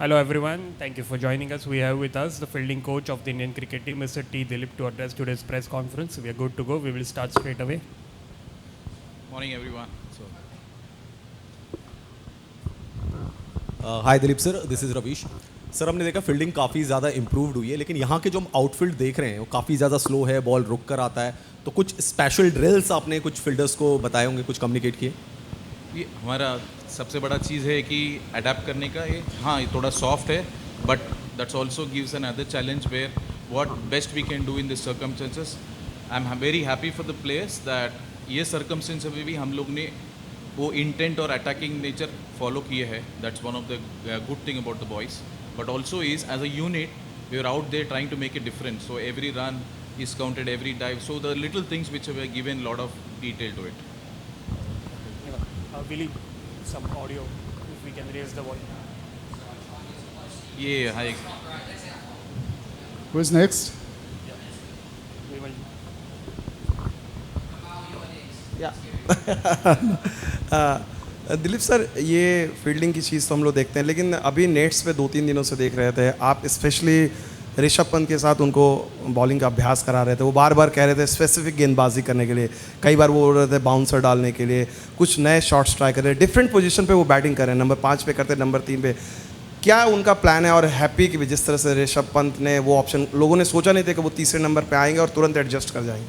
Hello everyone, thank you for joining us. We have with us the fielding coach of the Indian cricket team, Mr. T. Dilip, to address today's press conference. We are good to go. We will start straight away. Morning everyone. Hi Dilip sir, this is Ravish sir. हमने देखा fielding काफ़ी ज़्यादा improved हुई है, लेकिन यहाँ के जो हम आउटफील्ड देख रहे हैं वो काफ़ी ज़्यादा स्लो है, बॉल रुक कर आता है. तो कुछ स्पेशल ड्रिल्स आपने कुछ फील्डर्स को बताए होंगे, कुछ कम्युनिकेट किए? ये हमारा सबसे बड़ा चीज़ है कि अडेप्ट करने का. ये हाँ, ये थोड़ा सॉफ्ट है, but that's also gives an other challenge where what best we can do in this circumstances. I am very happy for the players that ये सर्कमस्टेंस में भी हम लोग ने वो इंटेंट और अटैकिंग नेचर फॉलो किए हैं. That's one of the good thing about the boys. But also is as a unit we are out there trying to make a difference. So every run is counted, every dive. So the little things which were given lot of detail to it. Willie, some audio, if we can raise the volume. Yeah, hi. Who's next? We will. Dilip sir, ये fielding की चीज़ तो हम लोग देखते हैं, लेकिन अभी nets पे 2-3 दिनों से देख रहे थे आप, स्पेशली ऋषभ पंत के साथ उनको बॉलिंग का अभ्यास करा रहे थे. वो बार बार कह रहे थे स्पेसिफिक गेंदबाजी करने के लिए, कई बार वो बोल रहे थे बाउंसर डालने के लिए, कुछ नए शॉट्स ट्राई कर रहे हैं, डिफरेंट पोजीशन पे वो बैटिंग कर रहे हैं. नंबर 5 पे करते हैं, नंबर 3 पे. क्या उनका प्लान है? और हैप्पी कि जिस तरह से ऋषभ पंत ने वो ऑप्शन, लोगों ने सोचा नहीं था कि वो तीसरे नंबर पे आएंगे और तुरंत एडजस्ट कर जाएंगे.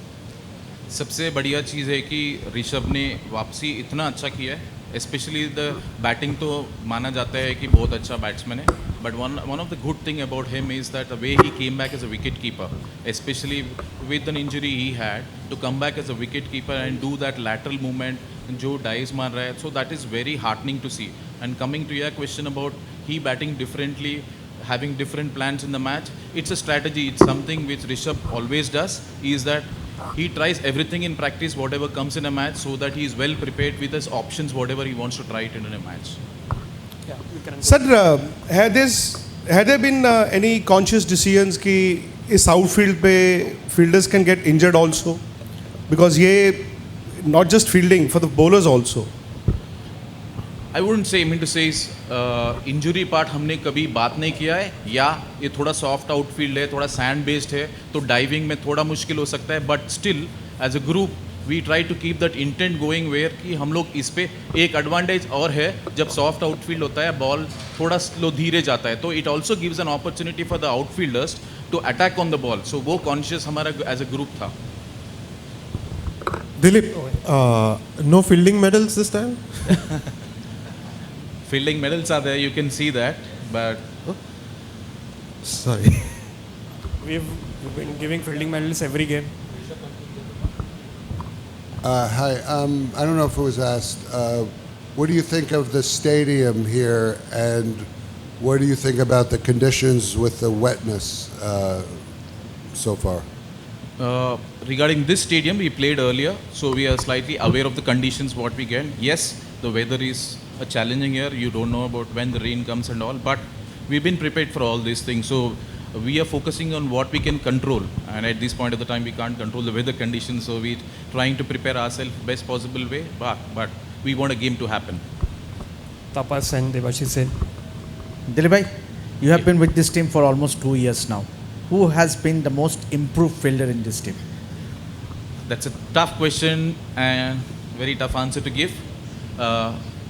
सबसे बढ़िया चीज़ है कि ऋषभ ने वापसी इतना अच्छा किया है. स्पेशली द बैटिंग तो माना जाता है कि बहुत अच्छा बैट्समैन है, but one of the good thing about him is that the way he came back as a wicket keeper, especially with an injury he had to come back as a wicket keeper and do that lateral movement जो dives मार रहा है. So that is very heartening to see. And coming to your question about he batting differently, having different plans in the match, it's a strategy. It's something which Rishabh always does, is that he tries everything in practice, whatever comes in a match, so that he is well prepared with his options, whatever he wants to try it in a match. Yeah, you can. Sir, had there been any conscious decisions कि इस outfield पे fielders can get injured also? Because ये not just fielding, for the bowlers also. I wouldn't say, I mean to say is injury part हमने कभी बात नहीं किया है. या ये थोड़ा सॉफ्ट आउटफील्ड है, थोड़ा सैंड बेस्ड है, तो डाइविंग में थोड़ा मुश्किल हो सकता है. But still as a group we try to keep that intent going where कि हम लोग इस पे एक एडवांटेज और है, जब सॉफ्ट आउटफील्ड होता है बॉल थोड़ा स्लो धीरे जाता है, तो it also gives an opportunity for the outfielders to attack on the ball. So वो कॉन्शियस हमारा एज अ ग्रुप था. Dilip, no fielding medals this time? Fielding medals are there, you can see that, but Sorry. We've been giving fielding medals every game. Hi, I don't know if it was asked. What do you think of the stadium here, and what do you think about the conditions with the wetness so far? Regarding this stadium, we played earlier, so we are slightly aware of the conditions what we get. Yes, the weather is a challenging year. You don't know about when the rain comes and all, but we've been prepared for all these things. So we are focusing on what we can control, and at this point of the time, we can't control the weather conditions. So we're trying to prepare ourselves best possible way, but we want a game to happen. Tapas and Devashish Sen. Dilip bhai, you have been with this team for almost 2 years now. Who has been the most improved fielder in this team? That's a tough question and very tough answer to give.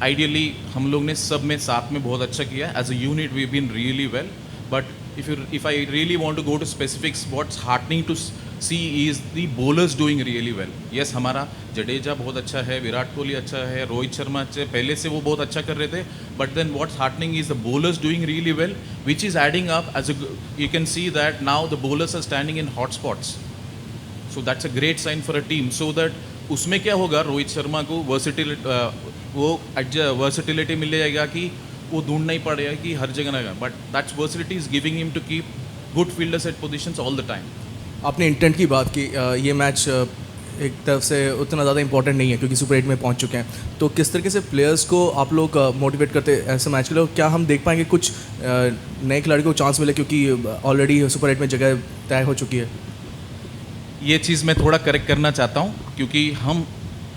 Ideally, हम लोग ने सब में साथ में बहुत अच्छा किया. As a unit, we've been really well. But if I really want to go to specifics, what's heartening to see is the bowlers doing really well. Yes, हमारा जडेजा बहुत अच्छा है, विराट कोहली अच्छा है, रोहित शर्मा अच्छे, पहले से वो बहुत अच्छा कर रहे थे. But then what's heartening is the bowlers doing really well, which is adding up. You can see that now the bowlers are standing in hot spots. So that's a great sign for a team. So that उसमें क्या होगा, रोहित शर्मा को versatility मिल जाएगा कि वो ढूंढ नहीं पड़ेगा कि हर जगह रहेगा. But that's versatility is giving him to keep good fielders at positions all the time. आपने इंटेंट की बात की. ये मैच एक तरफ से उतना ज़्यादा इंपॉर्टेंट नहीं है क्योंकि सुपर 8 में पहुंच चुके हैं. तो किस तरीके से प्लेयर्स को आप लोग मोटिवेट करते हैं ऐसे मैच के लिए? क्या हम देख पाएंगे कुछ नए खिलाड़ी को चांस मिले, क्योंकि ऑलरेडी सुपर 8 में जगह तय हो चुकी है? ये चीज़ मैं थोड़ा करेक्ट करना चाहता हूँ, क्योंकि हम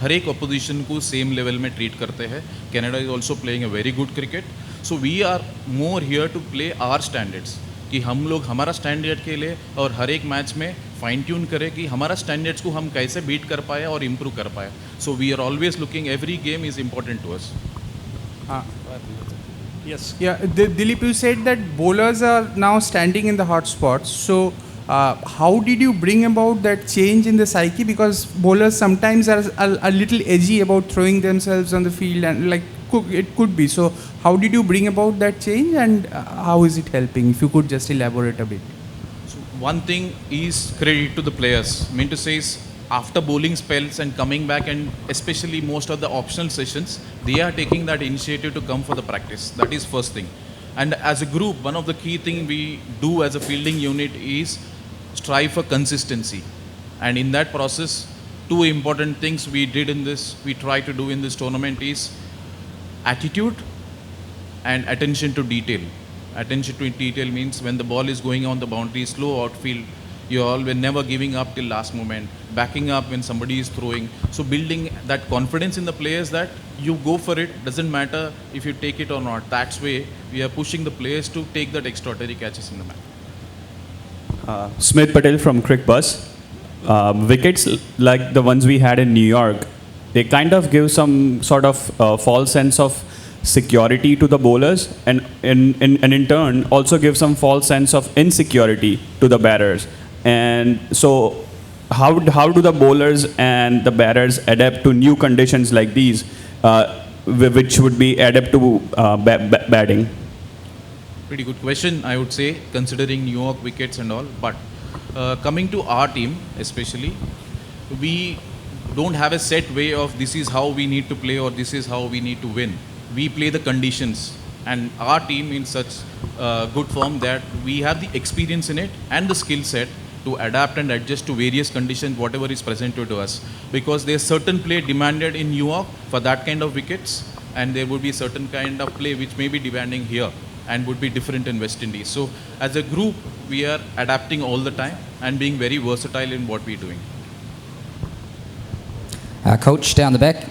हर एक अपोजिशन को सेम लेवल में ट्रीट करते हैं. Canada is also playing a very good cricket. So we are more here to play our standards. कि हम लोग हमारा स्टैंडर्ड के लिए और हर एक मैच में फाइन ट्यून करें कि हमारा स्टैंडर्ड्स को हम कैसे बीट कर पाए और इम्प्रूव कर पाए. So we are always looking, every game is important to us. Yes. Yeah, Dilip, you said that bowlers are now standing in the hot spots. So, how did you bring about that change in the psyche? Because bowlers sometimes are a little edgy about throwing themselves on the field, and it could be. So, how did you bring about that change, and how is it helping? If you could just elaborate a bit. So one thing is credit to the players. Mean to say is after bowling spells and coming back, and especially most of the optional sessions, they are taking that initiative to come for the practice. That is first thing. And as a group, one of the key thing we do as a fielding unit is strive for consistency. And in that process, two important things we did in this, we try to do in this tournament is attitude and attention to detail. Attention to detail means when the ball is going on the boundary, slow outfield, you're always never giving up till last moment, backing up when somebody is throwing. So building that confidence in the players that you go for it, doesn't matter if you take it or not. That's way we are pushing the players to take that extraordinary catches in the match. Smith Patel from Crick Bus. Wickets like the ones we had in New York, they kind of give some sort of false sense of security to the bowlers, and in turn also give some false sense of insecurity to the batters. And so how do the bowlers and the batters adapt to new conditions like these, which would be adapt to batting? Pretty good question, I would say, considering New York wickets and all. But coming to our team especially, we don't have a set way of this is how we need to play or this is how we need to win. We play the conditions, and our team in such good form that we have the experience in it and the skill set to adapt and adjust to various conditions, whatever is presented to us. Because there's certain play demanded in New York for that kind of wickets, and there would be certain kind of play which may be demanding here and would be different in West Indies. So as a group, we are adapting all the time and being very versatile in what we're doing. Coach down the back.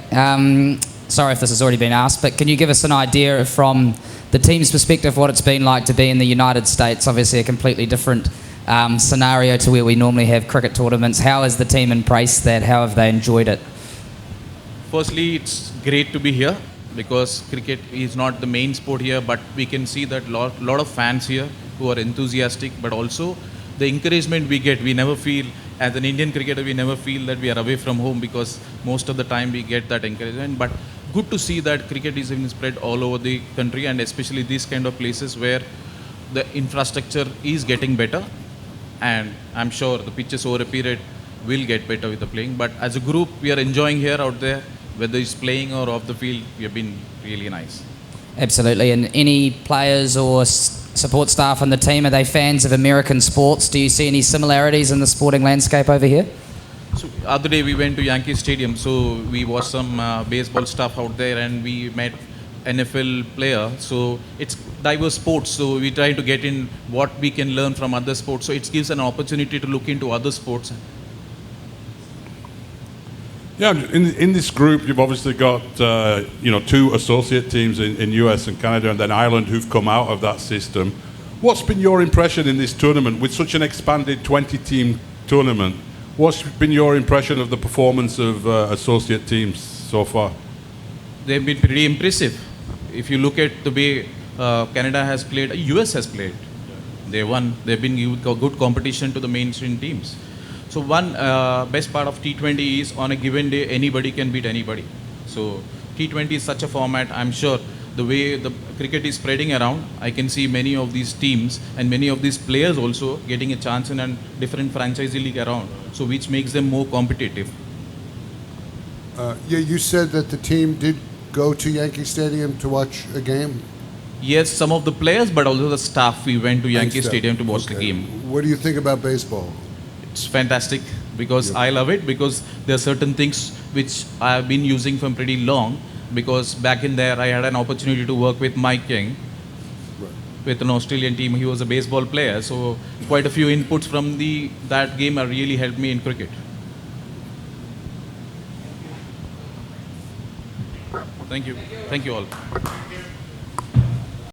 Sorry if this has already been asked, but can you give us an idea from the team's perspective what it's been like to be in the United States? Obviously a completely different scenario to where we normally have cricket tournaments. How has the team embraced that? How have they enjoyed it? Firstly, it's great to be here because cricket is not the main sport here, but we can see that lot of fans here who are enthusiastic, but also the encouragement we get. We never feel, as an Indian cricketer, we never feel that we are away from home because most of the time we get that encouragement. But good to see that cricket is being spread all over the country, and especially these kind of places where the infrastructure is getting better. And I'm sure the pitches over a period will get better with the playing. But as a group, we are enjoying here out there, whether it's playing or off the field. We have been really nice. Absolutely. And any players or support staff on the team, are they fans of American sports? Do you see any similarities in the sporting landscape over here? So other day we went to Yankee Stadium, so we watched some baseball stuff out there, and we met NFL player. So it's diverse sports, so we try to get in what we can learn from other sports. So it gives an opportunity to look into other sports. Yeah, in this group, you've obviously got two associate teams in US and Canada, and then Ireland who've come out of that system. What's been your impression in this tournament with such an expanded 20-team tournament? What's been your impression of the performance of associate teams so far? They've been pretty impressive. If you look at the way Canada has played, US has played. They won. They've been good competition to the mainstream teams. So one best part of T20 is on a given day, anybody can beat anybody. So T20 is such a format. I'm sure the way the cricket is spreading around, I can see many of these teams and many of these players also getting a chance in a different franchise league around. So which makes them more competitive. You said that the team did go to Yankee Stadium to watch a game? Yes, some of the players, but also the staff. We went to Yankee Stadium to watch the game. What do you think about baseball? It's fantastic because I love it, because there are certain things which I have been using from pretty long, because back in there I had an opportunity to work with Mike King with an Australian team. He was a baseball player, so quite a few inputs from that game have really helped me in cricket. Thank you. Thank you all.